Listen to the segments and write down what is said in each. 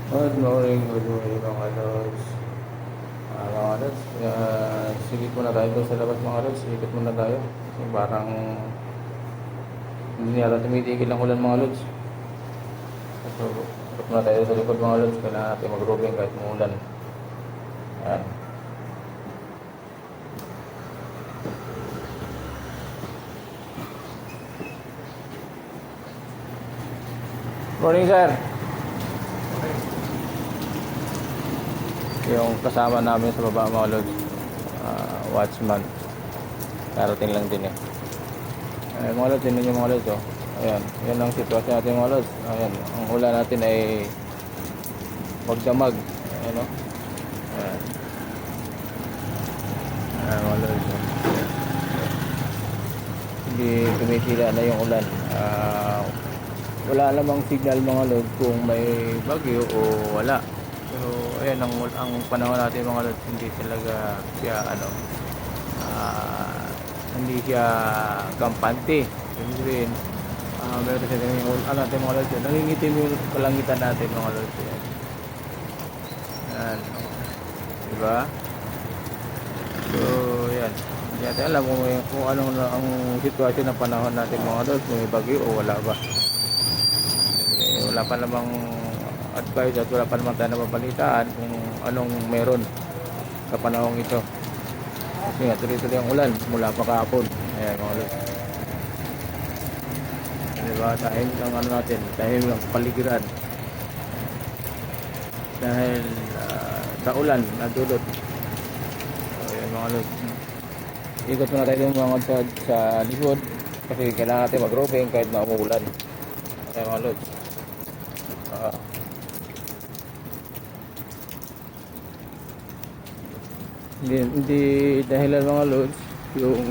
Good morning mga lods. Mga lods, sigit muna tayo doon sa labas mga lods. Ikot muna tayo. Kasi parang hindi yata tumitigil ang ulan mga lods. So, ikot muna tayo sa likod mga lods. Kailangan natin mag-roving kahit umulan. Ayan. Morning sir. Yung kasama namin sa baba mga lods, watchman. Darating lang din eh. Mga lods, yun yung mga lods oh. Ayan, yan ang sitwasyon natin mga lods. Ayan, ang ulan natin ay magdamag. Ayan oh. Ayan. Ayan mga lods oh. Hindi tumitila na yung ulan. Wala namang signal mga lods kung may bagyo o wala. Pero ayan ang panahon natin mga lods, hindi talaga siya hindi siya kampante. Ibig sabihin, meron siya ganyan natin mga lods. Nangingitim yung kalangitan natin mga lods. Yan. Diba? So, yan. Hindi natin alam kung anong ang sitwasyon ng panahon natin mga lods. May bagyo o wala ba. Wala pa namang advice at wala pa naman tayo napapalitaan kung anong meron sa panahong ito. Kasi nga tuloy-tuloy ang ulan mula pa kahapon. Ayan mga lods. Diba? Dahil lang natin, dahil lang paligiran. Dahil sa ulan na dulot. So, ayan mga lods. Ikot muna tayo yung mga sa likod kasi kailangan natin mag-roving kahit na umuulan. Ayan mga lods. Hindi dahilan mga lods yung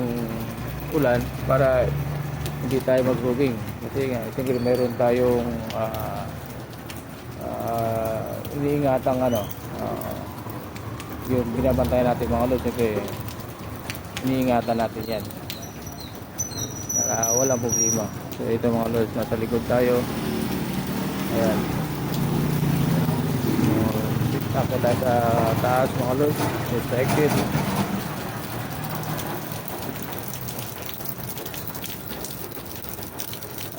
ulan para hindi tayo mag-roving kasi nga siyempre meron tayong iniingatang yung binabantayan natin mga lods kasi iniingatan natin yan para walang problema. So ito mga lods, nasa likod tayo. Ayan, nakita tayo sa taas mga lods, sa exit.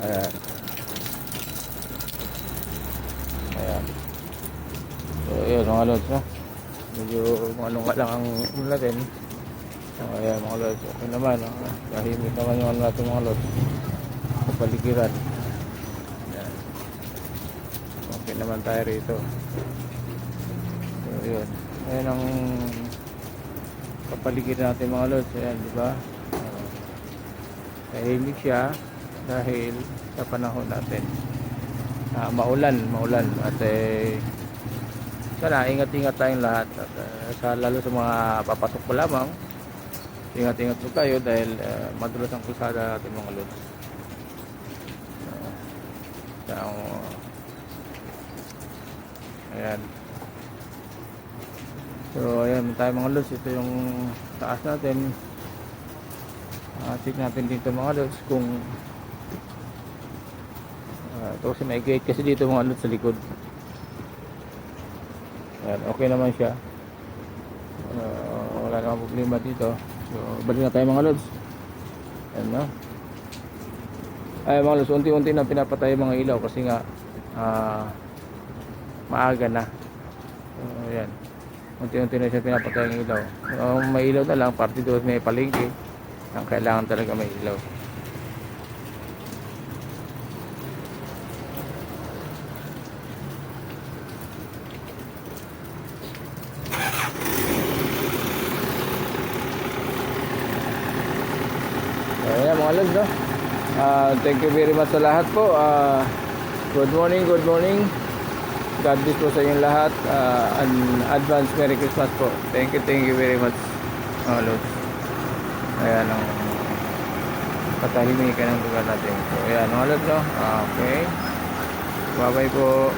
Ayan. Ayan. So ayan mga lods no? Medyo ano nga lang ang natin. So ayan mga lods, okay naman no? Tahimik naman yung natin mga lods sa paligiran. Ayan. Okay naman tayo rito. So yun, ayan ang kapaligiran natin mga lods. Ayan diba, tahimik siya dahil sa panahon natin maulan at sana ingat-ingat tayong lahat at lalo sa mga papasok pa lamang, ingat-ingat po tayo dahil madulas ang kalsada natin mga lods. Ayan, so ayan tayo mga lods, ito yung taas natin. Check natin dito mga lods kung ito kasi may gate kasi dito mga lods sa likod. Ayan, okay naman siya. Wala namang problema dito. So balik na tayo mga lods. Ayan no. Ay mga lods, unti-unti na pinapatay mga ilaw kasi nga maaga na. So ayan, unti-unti na siya pinapatay ng ilaw. May ilaw na lang, parte doon may palengke ang kailangan talaga may ilaw. Ayan mga lods no? Thank you very much sa lahat po. Good morning God bless po sa inyong lahat. Advance Merry Christmas po. Thank you very much mga lods. Ayan ang katahimikan ng lugar natin. So ayan mga lods no? Okay, bye bye po.